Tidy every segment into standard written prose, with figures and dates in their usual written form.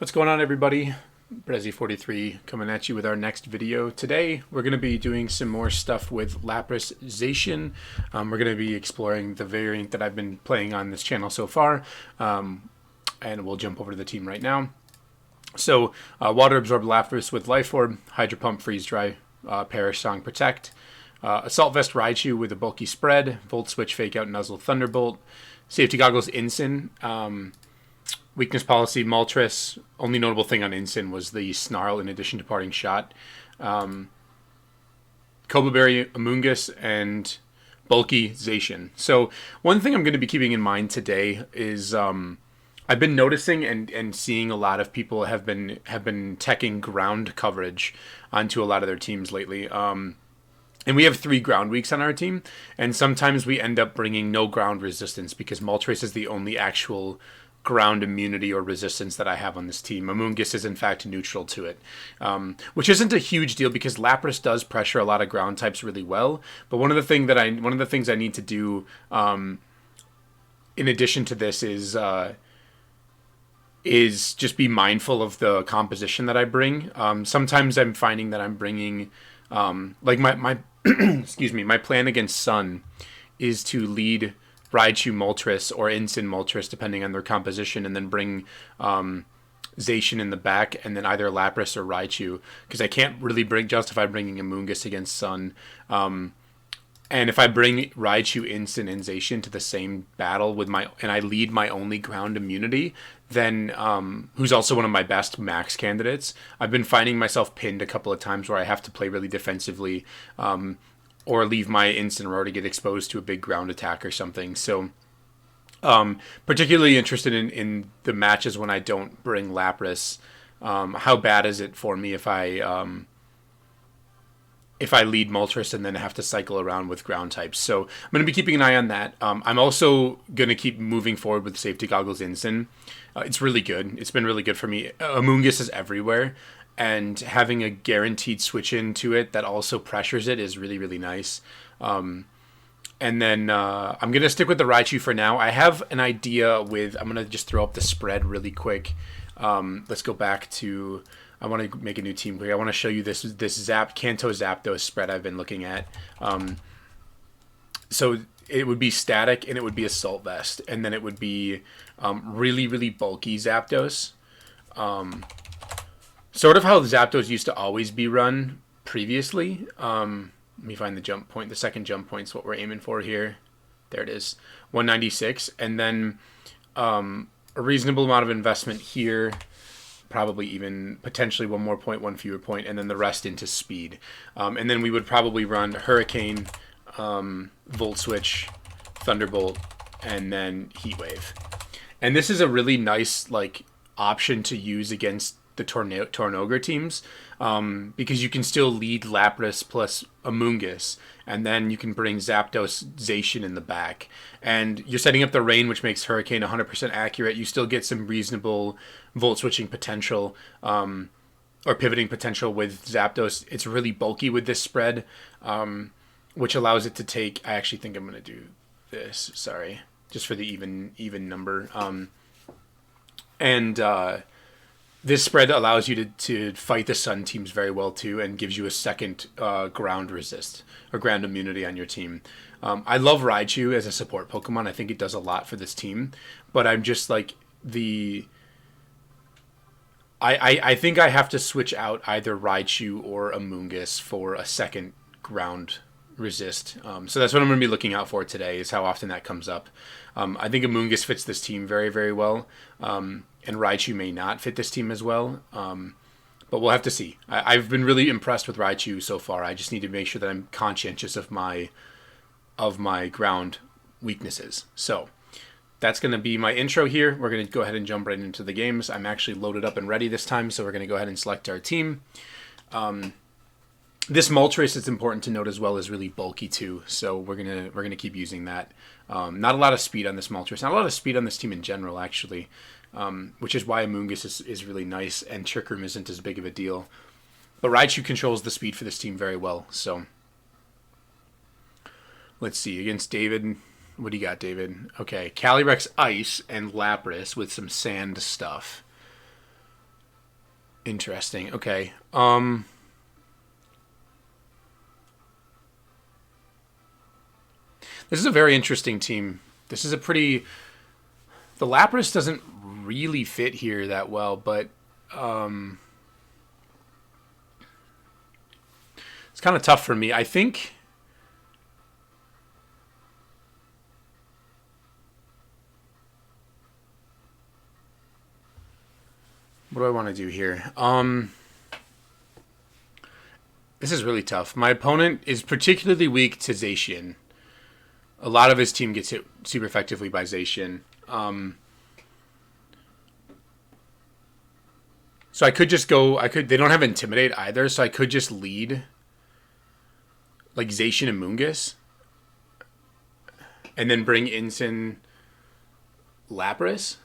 What's going on, everybody? Brezzy43 coming at you with our next video. Today, we're going to be doing some more stuff with Lapras Zacian. We're going to be exploring the variant that I've been playing on this channel so far, and we'll jump over to the team right now. So, Water Absorb Lapras with Life Orb, Hydro Pump Freeze Dry, Perish Song Protect, Assault Vest Raichu with a bulky spread, Volt Switch Fake Out Nuzzle Thunderbolt, Safety Goggles Ensign, Weakness Policy Moltres. Only notable thing on Ensign was the Snarl in addition to Parting Shot. Cobra Berry Amoonguss, and Bulky Zacian. So one thing I'm going to be keeping in mind today is I've been noticing and seeing a lot of people have been teching ground coverage onto a lot of their teams lately. And we have 3 ground weeks on our team, and sometimes we end up bringing no ground resistance because Moltres is the only actual ground immunity or resistance that I have on this team. Amoonguss is in fact neutral to it, which isn't a huge deal because Lapras does pressure a lot of ground types really well. But one of the things I need to do in addition to this is just be mindful of the composition that I bring. Sometimes I'm finding that I'm bringing like my excuse me, my plan against Sun is to lead Raichu Moltres or Ensign Moltres, depending on their composition, and then bring Zacian in the back, and then either Lapras or Raichu, because I can't really justify bringing Amoonguss against Sun. And if I bring Raichu, Ensign, and Zacian to the same battle and I lead my only ground immunity, then who's also one of my best max candidates, I've been finding myself pinned a couple of times where I have to play really defensively, or leave my Incineroar to get exposed to a big ground attack or something. So particularly interested in the matches when I don't bring Lapras. How bad is it for me if I lead Moltres and then have to cycle around with ground types? So I'm going to be keeping an eye on that. I'm also going to keep moving forward with Safety Goggles Ensign. It's really good. It's been really good for me. Amoonguss is everywhere, and having a guaranteed switch into it that also pressures it is really, really nice. And then I'm going to stick with the Raichu for now. I have an idea with... I'm going to just throw up the spread really quick. Let's go back to... I want to make a new team quick. I want to show you this Kanto Zapdos spread I've been looking at. So it would be static, and it would be Assault Vest. And then it would be really, really bulky Zapdos. Sort of how Zapdos used to always be run previously. Let me find the jump point. The second jump point's what we're aiming for here. There it is. 196. And then a reasonable amount of investment here. Probably even potentially one more point, one fewer point, and then the rest into speed. And then we would probably run Hurricane, Volt Switch, Thunderbolt, and then Heat Wave. And this is a really nice option to use against the Tornogre teams, because you can still lead Lapras plus Amoonguss, and then you can bring Zapdos, Zacian in the back, and you're setting up the rain, which makes Hurricane 100% accurate. You still get some reasonable volt switching potential, or pivoting potential with Zapdos. It's really bulky with this spread, which allows it to take... I actually think I'm going to do this, sorry, just for the even number. This spread allows you to fight the Sun teams very well too, and gives you a second ground resist or ground immunity on your team. I love Raichu as a support Pokemon. I think it does a lot for this team, but I'm just I think I have to switch out either Raichu or Amoonguss for a second ground resist. So that's what I'm going to be looking out for today, is how often that comes up. I think Amoonguss fits this team very, very well. And Raichu may not fit this team as well. But we'll have to see. I've been really impressed with Raichu so far. I just need to make sure that I'm conscientious of my ground weaknesses. So that's going to be my intro here. We're going to go ahead and jump right into the games. I'm actually loaded up and ready this time, so we're going to go ahead and select our team. This Moltres, it's important to note as well, is really bulky too, so we're gonna keep using that. Not a lot of speed on this Moltres, not a lot of speed on this team in general, actually, which is why Amoonguss is really nice, and Trick Room isn't as big of a deal. But Raichu controls the speed for this team very well, so let's see. Against David, what do you got, David? Okay, Calyrex Ice and Lapras with some sand stuff. Interesting. Okay. This is a very interesting team. This is a pretty... The Lapras doesn't really fit here that well, but it's kind of tough for me. I think... What do I want to do here? This is really tough. My opponent is particularly weak to Zacian. A lot of his team gets hit super effectively by Zacian. So I could just go... They don't have Intimidate either, so I could just lead like Zacian and Mungus. And then bring Ensign Lapras.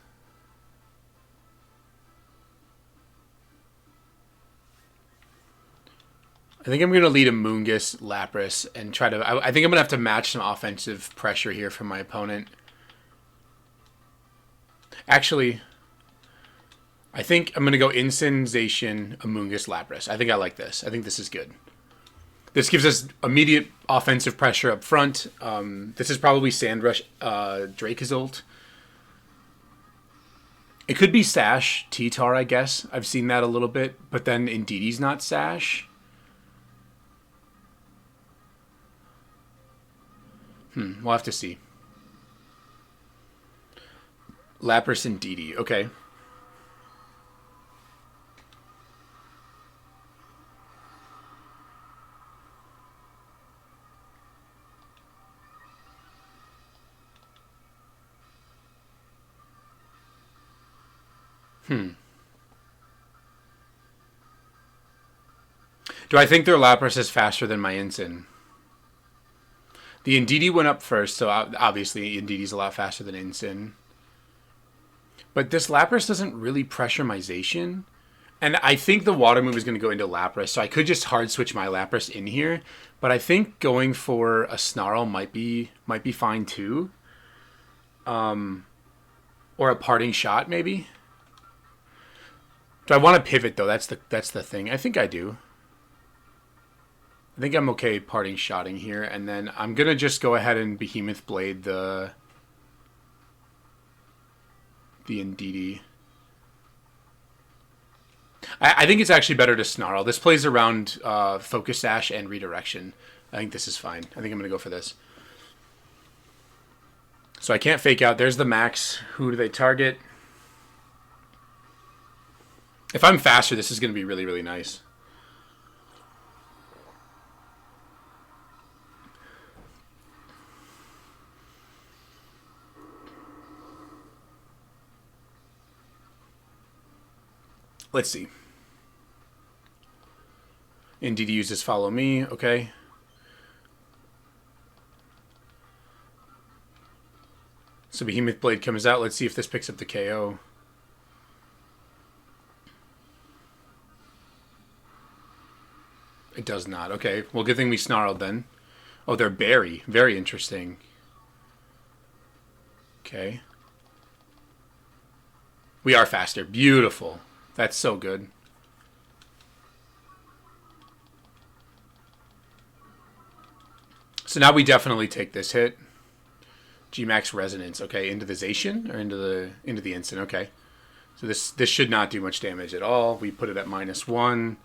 I think I'm going to lead a Mungus Lapras and try to... I think I'm going to have to match some offensive pressure here from my opponent. Actually, I think I'm going to go Ensign, Zacian, Amoonguss, Lapras. I think I like this. I think this is good. This gives us immediate offensive pressure up front. This is probably Sandrush Dracozolt. It could be Sash T-Tar, I guess. I've seen that a little bit. But then Indeedee's not Sash. We'll have to see. Lapras and Indeedee. Okay. Do I think their Lapras is faster than my Ensign? The Indeedee went up first, so obviously Indeedee's a lot faster than Ensign. But this Lapras doesn't really pressure my Zacian. And I think the water move is going to go into Lapras, so I could just hard switch my Lapras in here. But I think going for a Snarl might be fine too. Or a Parting Shot maybe. Do I want to pivot though? That's the thing. I think I do. I think I'm okay Parting Shotting here, and then I'm gonna just go ahead and Behemoth Blade the Indeedee. I think it's actually better to Snarl. This plays around Focus Sash and Redirection. I think this is fine. I think I'm gonna go for this. So I can't fake out. There's the max. Who do they target? If I'm faster, this is gonna be really, really nice. Let's see. Indeedee uses Follow Me. Okay. So Behemoth Blade comes out. Let's see if this picks up the KO. It does not. Okay. Well, good thing we snarled then. Oh, they're Berry. Very interesting. Okay. We are faster. Beautiful. That's so good. So now we definitely take this hit. Gmax Resonance. Okay, into the Zacian or into the Instant. Okay. So this should not do much damage at all. We put it at -1.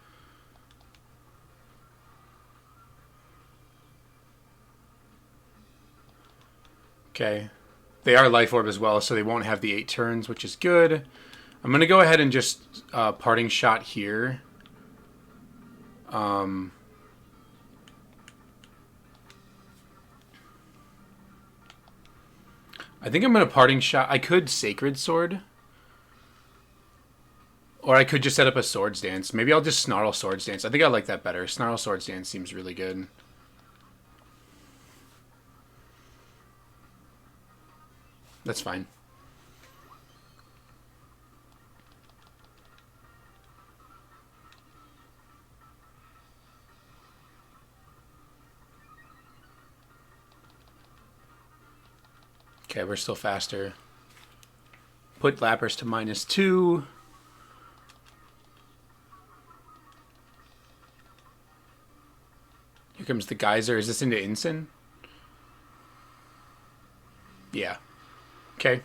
Okay. They are Life Orb as well, so they won't have the 8 turns, which is good. I'm going to go ahead and just Parting Shot here. I think I'm going to Parting Shot. I could Sacred Sword. Or I could just set up a Swords Dance. Maybe I'll just Snarl Swords Dance. I think I like that better. Snarl Swords Dance seems really good. That's fine. Okay, we're still faster. Put Lapras to -2. comes the Geyser. Is this into Incin? Yeah. Okay.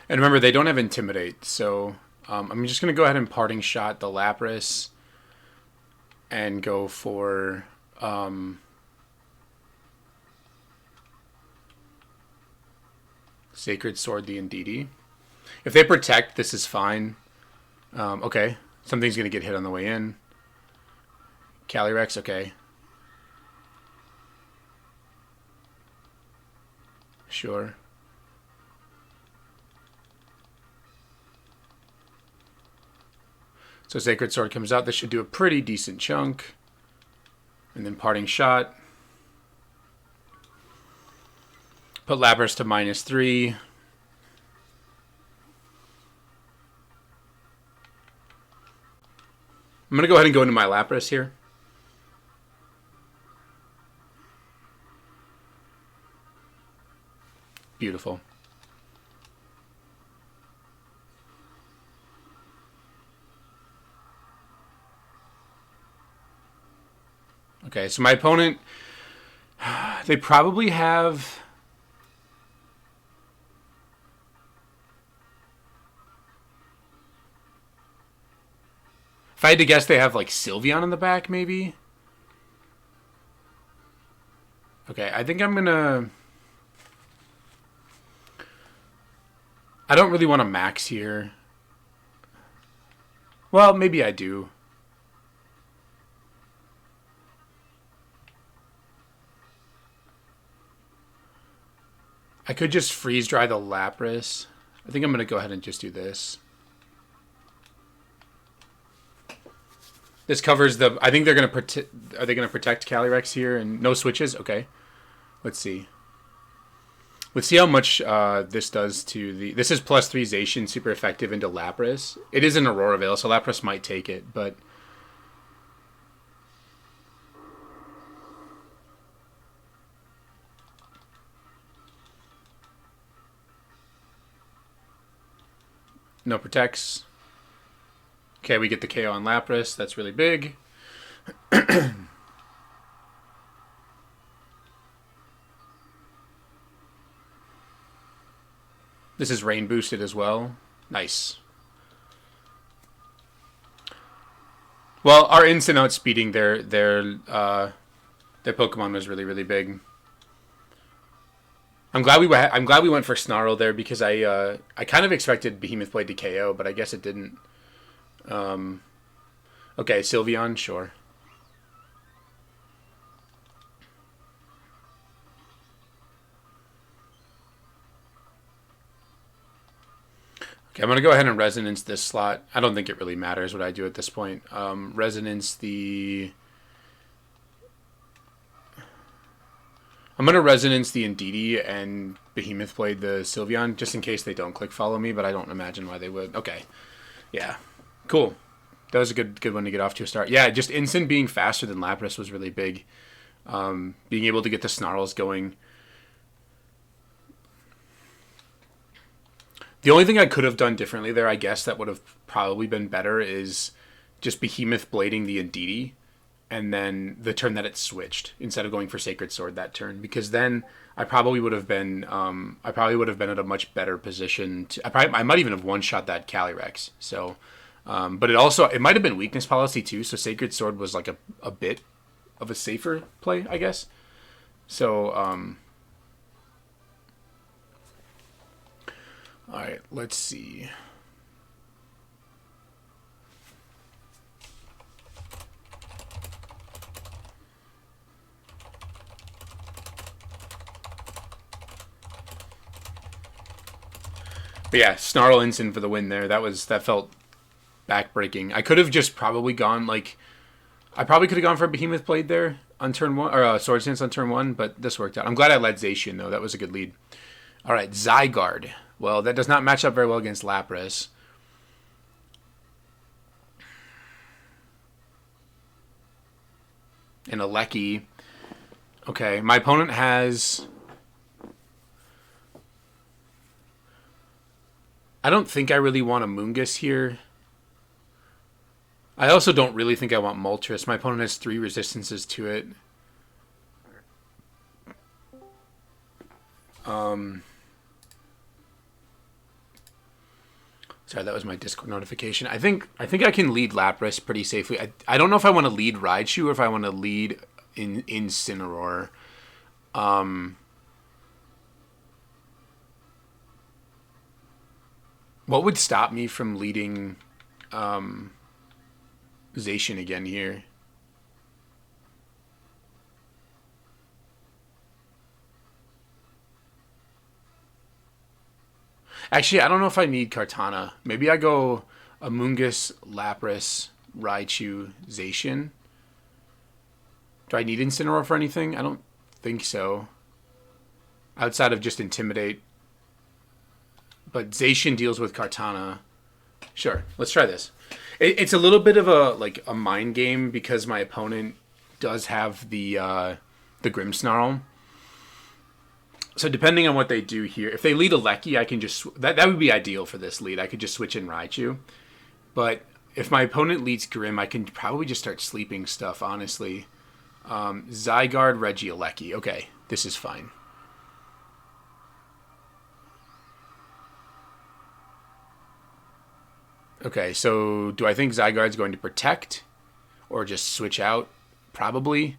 And remember, they don't have Intimidate, so I'm just going to go ahead and Parting Shot the Lapras and go for Sacred Sword the Indeedee. If they protect, this is fine. Okay, something's going to get hit on the way in. Calyrex, okay. Sure. So Sacred Sword comes out. This should do a pretty decent chunk. And then Parting Shot. Put Lapras to -3. I'm going to go ahead and go into my Lapras here. Beautiful. Okay, so my opponent, they probably have... If I had to guess, they have like Sylveon in the back, maybe? Okay, I think I'm gonna... I don't really want to max here. Well, maybe I do. I could just freeze dry the Lapras. I think I'm going to go ahead and just do this. This covers the... I think they're going to protect... Are they going to protect Calyrex here? And no switches? Okay. Let's see. Let's see how much this does to the... This is +3 Zacian, super effective into Lapras. It is an Aurora Veil, so Lapras might take it, but... No protects. Okay, we get the KO on Lapras. That's really big. This is rain boosted as well. Nice. Well, our instant outspeeding their Pokemon was really, really big. I'm glad we went for Snarl there because I kind of expected Behemoth Blade to KO, but I guess it didn't. Okay, Sylveon, sure. Okay, I'm going to go ahead and Resonance this slot. I don't think it really matters what I do at this point. Resonance the... I'm going to Resonance the Indeedee and Behemoth Blade the Sylveon, just in case they don't click follow me, but I don't imagine why they would. Okay. Yeah. Cool. That was a good one to get off to a start. Yeah, just Instant being faster than Lapras was really big. Being able to get the Snarls going. The only thing I could have done differently there, I guess, that would have probably been better is just Behemoth Blading the Indeedee, and then the turn that it switched instead of going for Sacred Sword that turn, because then I probably would have been at a much better position. I might even have one-shot that Calyrex. So, but it might have been weakness policy too. So Sacred Sword was like a bit of a safer play, I guess. So, all right, let's see. But yeah, Snarl Instant for the win there. That felt backbreaking. I could have just probably gone I probably could have gone for a Behemoth Blade there on turn 1, or Sword Stance on turn 1, but this worked out. I'm glad I led Zacian though. That was a good lead. All right, Zygarde. Well, that does not match up very well against Lapras. And Alecki. Okay, my opponent has... I don't think I really want a Moongus here. I also don't really think I want Moltres. My opponent has 3 resistances to it. Sorry, that was my Discord notification. I think I can lead Lapras pretty safely. I don't know if I want to lead Raichu or if I want to lead Incineroar. What would stop me from leading Zacian again here? Actually, I don't know if I need Kartana. Maybe I go Amoonguss, Lapras, Raichu, Zacian. Do I need Incineroar for anything? I don't think so. Outside of just Intimidate. But Zacian deals with Kartana. Sure, let's try this. It's a little bit of a mind game because my opponent does have the Grimmsnarl. So depending on what they do here, if they lead a Lecky, I can just... That would be ideal for this lead. I could just switch in Raichu. But if my opponent leads Grimm, I can probably just start sleeping stuff, honestly. Zygarde, Regieleki. Okay, this is fine. Okay, so do I think Zygarde's going to protect? Or just switch out? Probably.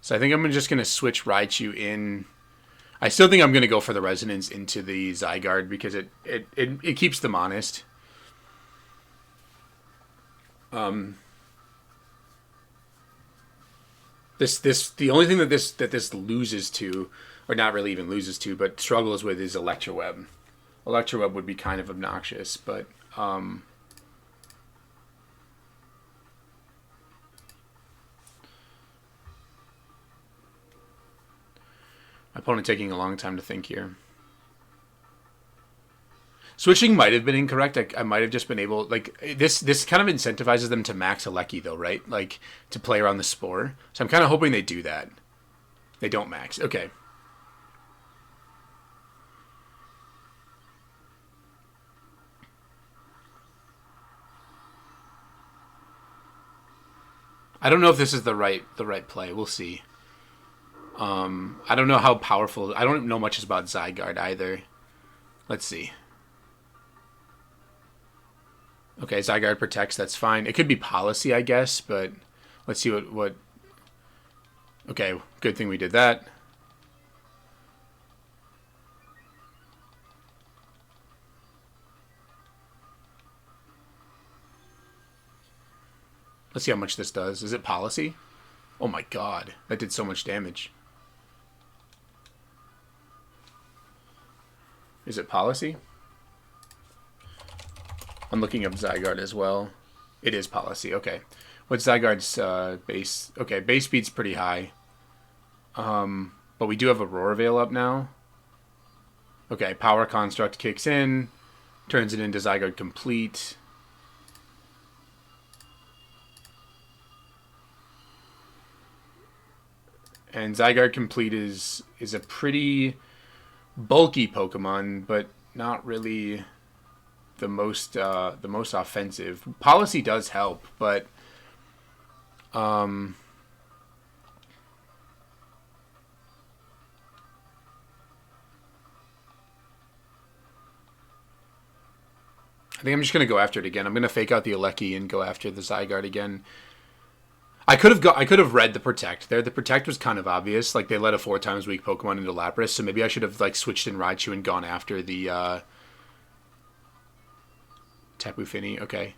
So I think I'm just going to switch Raichu in... I still think I'm going to go for the Resonance into the Zygarde because it keeps them honest. The only thing that this loses to, or not really even loses to, but struggles with is Electroweb. Electroweb would be kind of obnoxious, but my opponent taking a long time to think here. Switching might have been incorrect. I might have just been able... Like, this kind of incentivizes them to max a Lecky, though, right? Like, to play around the Spore. So I'm kind of hoping they do that. They don't max. Okay. I don't know if this is the right play. We'll see. I don't know how powerful... I don't know much about Zygarde either. Let's see. Okay, Zygarde protects. That's fine. It could be policy, I guess, but let's see what... Okay, good thing we did that. Let's see how much this does. Is it policy? Oh my god, that did so much damage. Is it policy? I'm looking up Zygarde as well. It is policy, okay. What's Zygarde's base? Okay, base speed's pretty high. But we do have Aurora Veil up now. Okay, Power Construct kicks in. Turns it into Zygarde Complete. And Zygarde Complete is a pretty bulky Pokemon, but not really the most offensive. Policy does help, but I think I'm just gonna go after it again. I'm gonna fake out the Alecki and go after the Zygarde again. I could have read the Protect there. The Protect was kind of obvious. Like, they let a 4 times weak Pokemon into Lapras, so maybe I should have, like, switched in Raichu and gone after the Tapu Fini. Okay.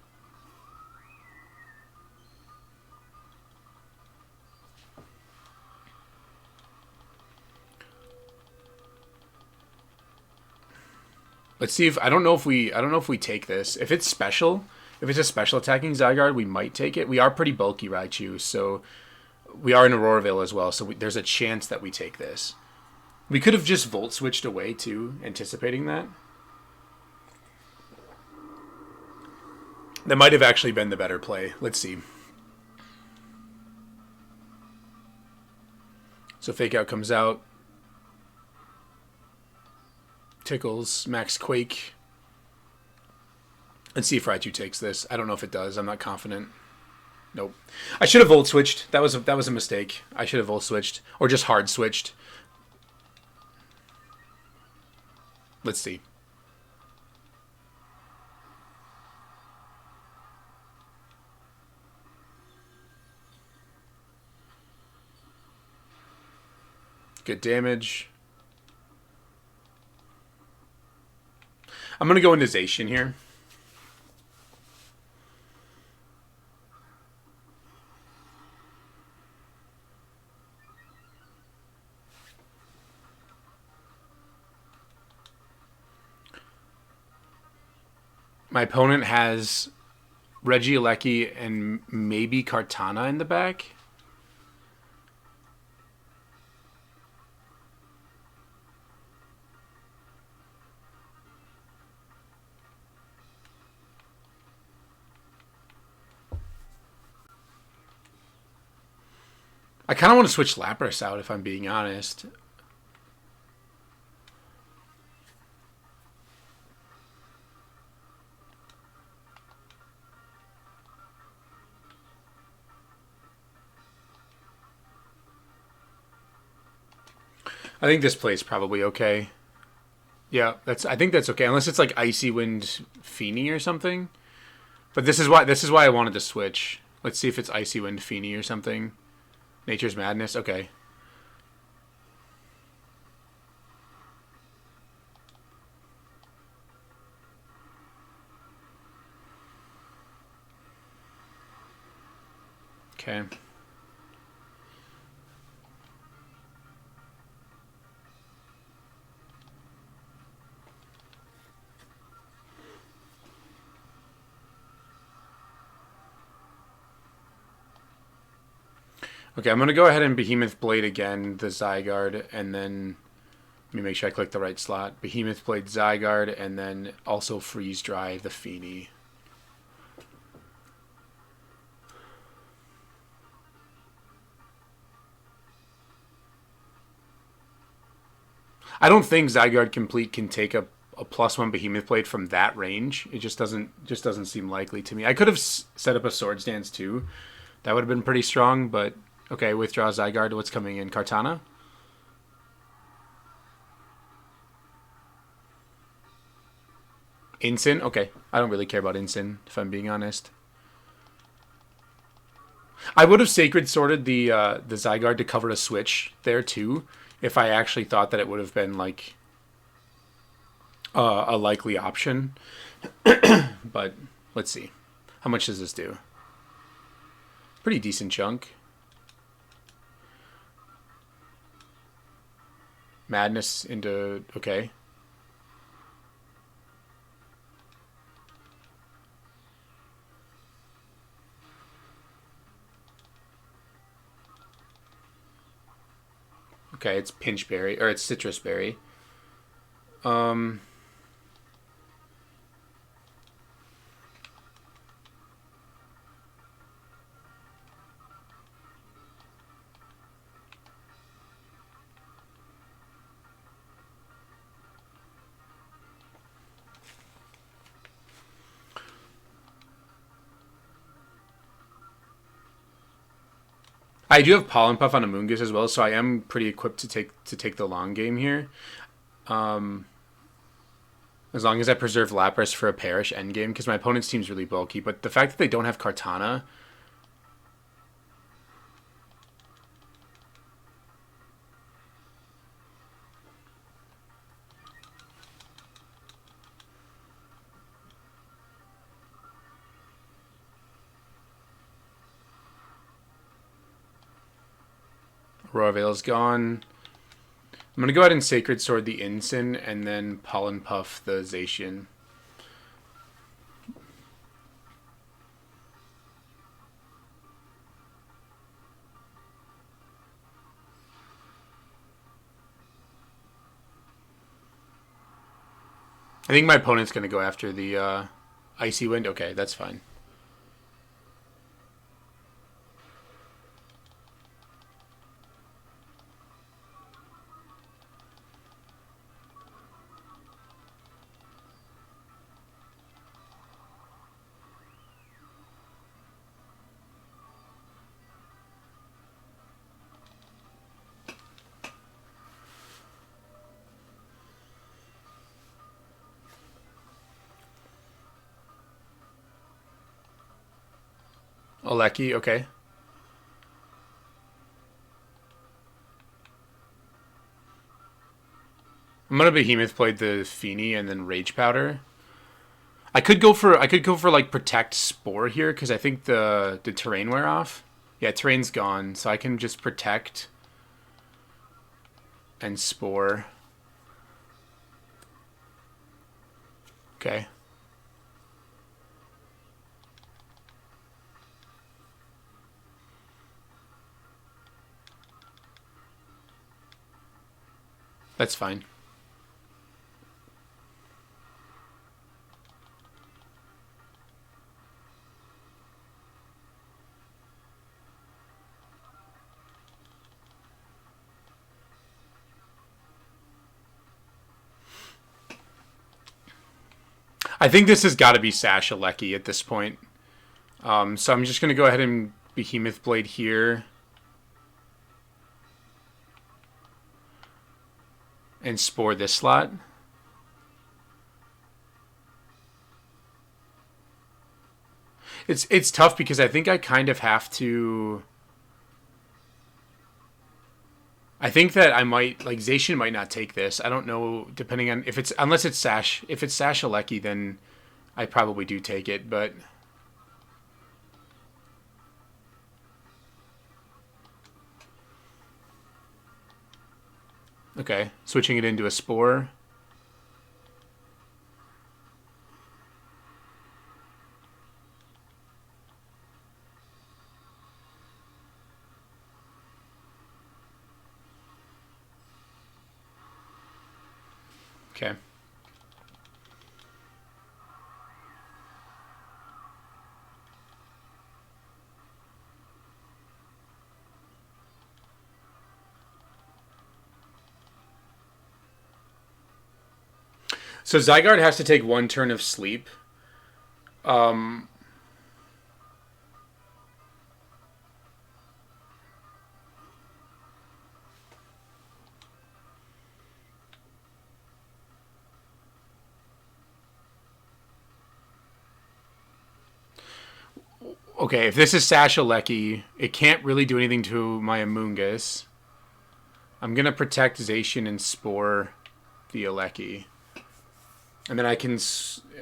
Let's see if I don't know if we take this. If it's special, if it's a special attacking Zygarde, we might take it. We are pretty bulky Raichu, so we are in Aurora Veil as well, so there's a chance that we take this. We could have just Volt Switched away, too, anticipating that. That might have actually been the better play. Let's see. So Fake Out comes out. Tickles, Max Quake. Let's see if Raichu takes this. I don't know if it does. I'm not confident. Nope. I should have volt switched. That was a mistake. I should have volt switched or just hard switched. Let's see. Good damage. I'm going to go into Zacian here. My opponent has Regieleki and maybe Kartana in the back. I kind of want to switch Lapras out if I'm being honest. I think this play is probably okay. Yeah, I think that's okay unless it's like Icy Wind Feeny or something. But this is why I wanted to switch. Let's see if it's Icy Wind Feeny or something. Nature's Madness. Okay. Okay. Okay, I'm going to go ahead and Behemoth Blade again, the Zygarde, and then let me make sure I click the right slot. Behemoth Blade Zygarde, and then also Freeze Dry the Feeny. I don't think Zygarde Complete can take a +1 Behemoth Blade from that range. It just doesn't seem likely to me. I could have set up a Swords Dance too. That would have been pretty strong, but okay, withdraw Zygarde. What's coming in? Kartana? Incin? Okay. I don't really care about Incin, if I'm being honest. I would have Sacred Sorted the Zygarde to cover a switch there too, if I actually thought that it would have been like a likely option. But let's see. How much does this do? Pretty decent chunk. Madness into... okay. Okay, it's Pinchberry, or it's Citrus Berry. I do have Pollen Puff on Amoonguss as well, so I am pretty equipped to take the long game here. As long as I preserve Lapras for a Perish endgame, because my opponent's team's really bulky. But the fact that they don't have Kartana... Aurora Veil's gone. I'm going to go ahead and Sacred Sword the Incin, and then Pollen Puff the Zacian. I think my opponent's going to go after the Icy Wind. Okay, that's fine. Alecki, okay. I'm gonna Behemoth Blade the Feeny and then Rage Powder. I could go for like Protect Spore here because I think the terrain wear off. Yeah, terrain's gone, so I can just Protect and Spore. Okay. That's fine. I think this has got to be Sash Alecki at this point. So I'm just going to go ahead and Behemoth Blade here. And Spore this slot. It's tough because I think I kind of have to... I think that I might, like, Zacian might not take this. I don't know, depending on, if it's, unless it's Sash, if it's Sash Alecki, then I probably do take it, but... Okay, switching it into a Spore. Okay. So Zygarde has to take one turn of sleep. Okay, if this is Sash Alecki, it can't really do anything to my Amoonguss. I'm gonna protect Zacian and Spore the Alecki, and then I can,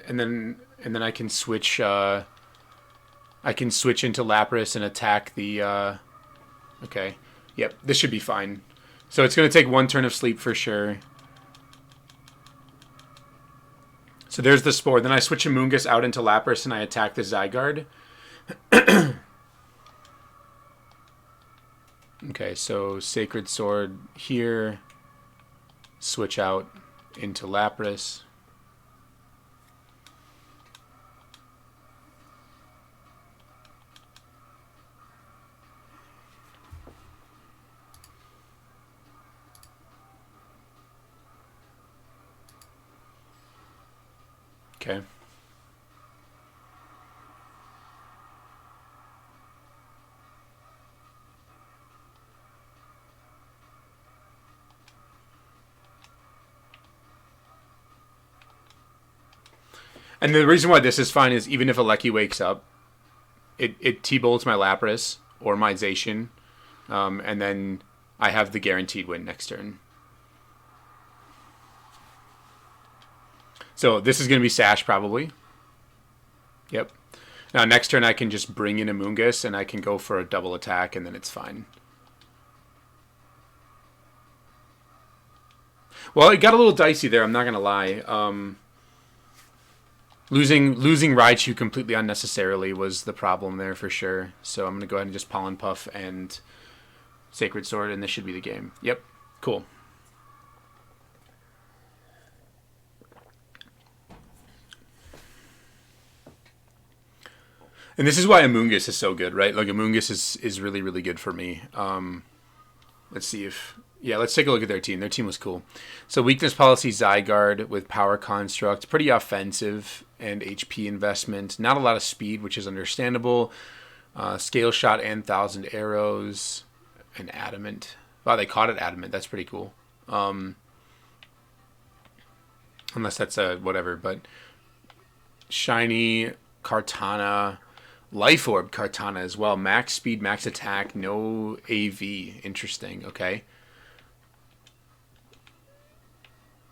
and then I can switch. I can switch into Lapras and attack the. Okay, yep, this should be fine. So it's gonna take one turn of sleep for sure. So there's the Spore. Then I switch Amoonguss out into Lapras and I attack the Zygarde. Okay, so Sacred Sword here. Switch out into Lapras. Okay. And the reason why this is fine is even if Alecki wakes up, it T-bolts my Lapras or my Zacian, and then I have the guaranteed win next turn. So this is going to be Sash probably. Yep. Now next turn I can just bring in Amoonguss and I can go for a double attack and then it's fine. Well, it got a little dicey there, I'm not going to lie. Losing Raichu completely unnecessarily was the problem there for sure. So I'm going to go ahead and just Pollen Puff and Sacred Sword, and this should be the game. Yep, cool. And this is why Amoonguss is so good, right? Like, Amoonguss is really, really good for me. Let's see if... Yeah, let's take a look at their team. Their team was cool. So Weakness Policy Zygarde with Power Construct. Pretty offensive and HP investment. Not a lot of speed, which is understandable. Scale Shot and 1,000 Arrows. And Adamant. Wow, they caught it Adamant. That's pretty cool. Unless that's a whatever. But Shiny, Kartana, Life Orb Kartana as well. Max speed, max attack, no AV. Interesting. Okay.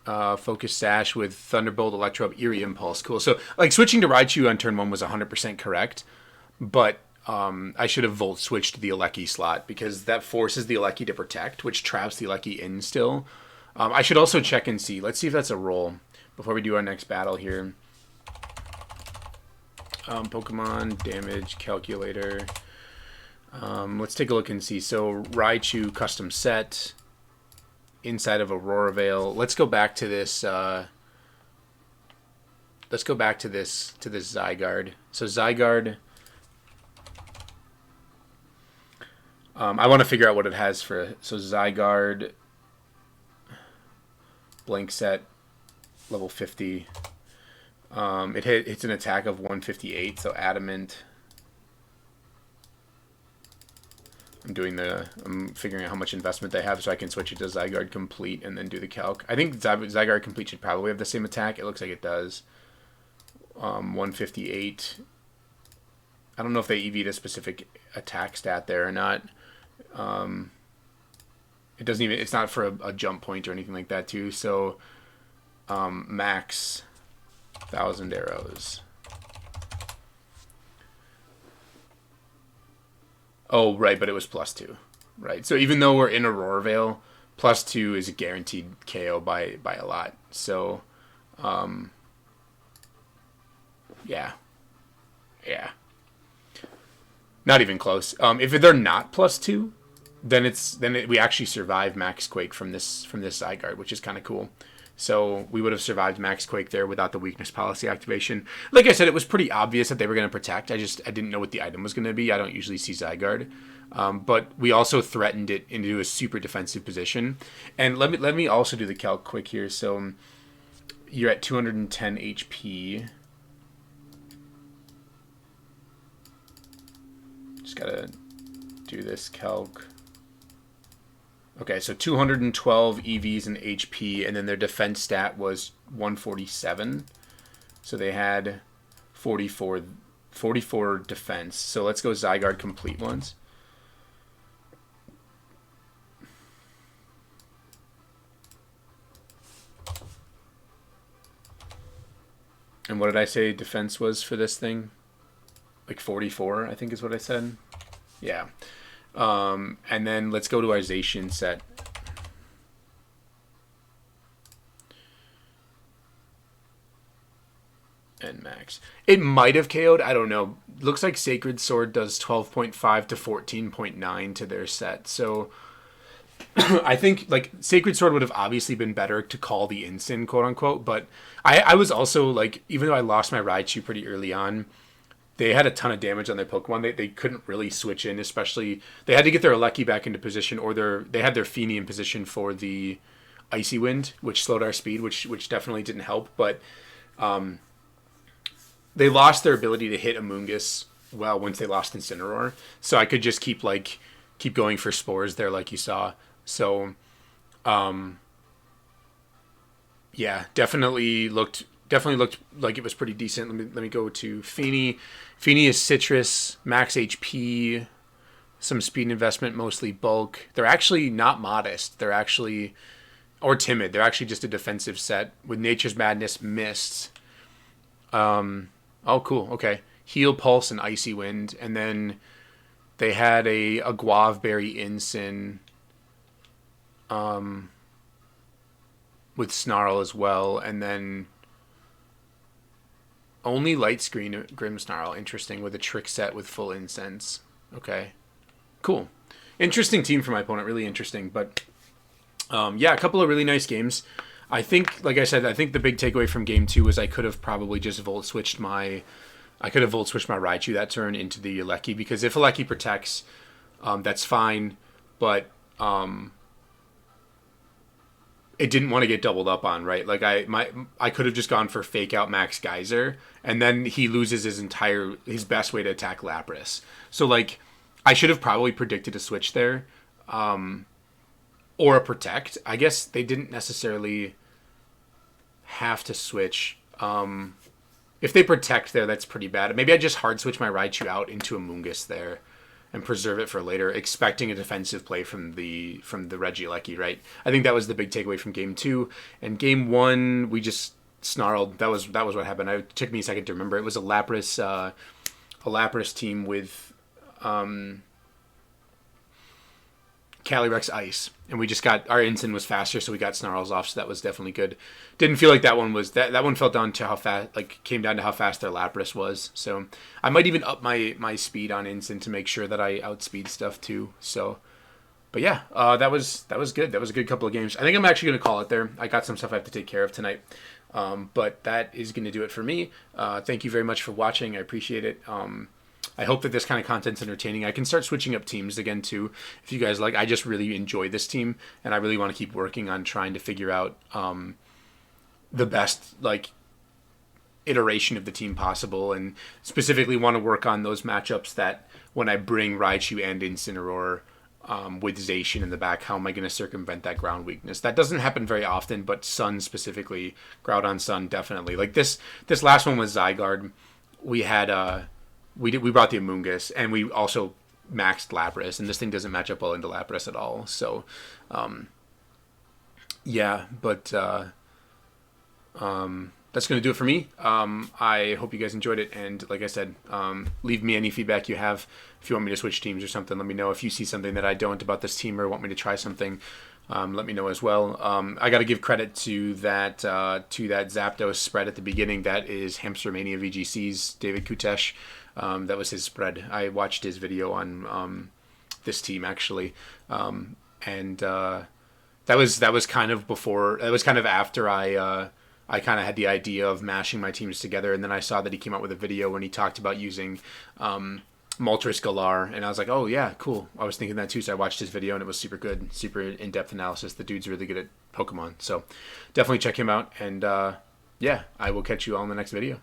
Focus Sash with Thunderbolt, Electro, Eerie Impulse. Cool. So, like, switching to Raichu on turn 1 was 100% correct. But I should have Volt switched the Alecki slot because that forces the Alecki to protect, which traps the Alecki in still. I should also check and see. Let's see if that's a roll before we do our next battle here. Pokemon damage calculator. Let's take a look and see. So Raichu custom set inside of Aurora Veil. Let's go back to this. Let's go back to this Zygarde. So Zygarde. I want to figure out what it has for. So Zygarde. Blank set. Level 50. It's an attack of 158, so adamant. I'm figuring out how much investment they have so I can switch it to Zygarde Complete and then do the calc. I think Zygarde Complete should probably have the same attack. It looks like it does. 158. I don't know if they EV'd a specific attack stat there or not. It doesn't even. It's not for a jump point or anything like that too. So max 1,000 arrows. Oh, right, but it was +2. Right. So even though we're in Aurora Veil, +2 is a guaranteed KO by a lot. So, yeah. Yeah. Not even close. If they're not +2, then we actually survive Max Quake from this Zygarde, which is kind of cool. So we would have survived Max Quake there without the weakness policy activation. Like I said, it was pretty obvious that they were going to protect. I didn't know what the item was going to be. I don't usually see Zygarde. But we also threatened it into a super defensive position. And let me also do the calc quick here. So you're at 210 HP. Just got to do this calc. Okay, so 212 EVs and HP, and then their defense stat was 147. So they had 44 defense. So let's go Zygarde Complete once. And what did I say defense was for this thing? Like 44, I think is what I said. Yeah. And then let's go to our Zacian set. And max. It might have KO'd. I don't know. Looks like Sacred Sword does 12.5 to 14.9 to their set. So I think like Sacred Sword would have obviously been better to call the instant, quote unquote. But I was also like, even though I lost my Raichu pretty early on, they had a ton of damage on their Pokemon. They couldn't really switch in, especially they had to get their Alecki back into position, or they had their Feeny in position for the Icy Wind, which slowed our speed, which definitely didn't help. But they lost their ability to hit Amoonguss well once they lost Incineroar. So I could just keep going for spores there, like you saw. So yeah, definitely looked like it was pretty decent. Let me go to Feeny. Feeny is citrus, max HP, some speed investment, mostly bulk. They're actually not modest. They're actually, or timid. They're actually just a defensive set with Nature's Madness, Mist. Oh, cool. Okay. Heal, Pulse, and Icy Wind. And then they had a Guaveberry Ensign with Snarl as well. And then only Light Screen Grimmsnarl. Interesting. With a trick set with full incense. Okay. Cool. Interesting team for my opponent. Really interesting. But yeah, a couple of really nice games. I think, like I said, I think the big takeaway from game 2 was I could have probably just Volt switched my Raichu that turn into the Alecki, because if Alecki protects, that's fine, but it didn't want to get doubled up on, right? Like I could have just gone for fake out Max Geyser, and then he loses his best way to attack Lapras. So like I should have probably predicted a switch there. Or a protect. I guess they didn't necessarily have to switch. If If they protect there, that's pretty bad. Maybe I just hard switch my Raichu out into a Mungus there and preserve it for later, expecting a defensive play from the Regieleki, right? I think that was the big takeaway from game 2. And game 1, we just snarled. That was what happened. It took me a second to remember. It was a Lapras team with Calyrex Ice, and we just got our Ensign was faster, so we got Snarls off, so that was definitely good. Didn't feel like that one was that one felt down to how fast, like came down to how fast their Lapras was. So I might even up my speed on Ensign to make sure that I outspeed stuff too. So, but yeah, that was good. That was a good couple of games. I think I'm actually gonna call it there. I got some stuff I have to take care of tonight. But that is going to do it for me. Thank you very much for watching. I appreciate it. I hope that this kind of content's entertaining. I can start switching up teams again too, if you guys like. I just really enjoy this team, and I really want to keep working on trying to figure out the best like iteration of the team possible, and specifically want to work on those matchups that when I bring Raichu and Incineroar with Zacian in the back, how am I going to circumvent that ground weakness? That doesn't happen very often, but Sun specifically, Groudon Sun definitely. Like this last one was Zygarde. We had we brought the Amoonguss, and we also maxed Lapras, and this thing doesn't match up well into Lapras at all. So, yeah, but that's going to do it for me. I hope you guys enjoyed it, and like I said, leave me any feedback you have. If you want me to switch teams or something, let me know. If you see something that I don't about this team or want me to try something, let me know as well. I got to give credit to that Zapdos spread at the beginning. That is Hamster Mania VGC's David Kutesh. That was his spread. I watched his video on this team actually, and that was kind of before. That was kind of after I kind of had the idea of mashing my teams together, and then I saw that he came out with a video when he talked about using Moltres Galar, and I was like, oh yeah, cool. I was thinking that too, so I watched his video, and it was super good, super in-depth analysis. The dude's really good at Pokemon, so definitely check him out, and yeah, I will catch you all in the next video.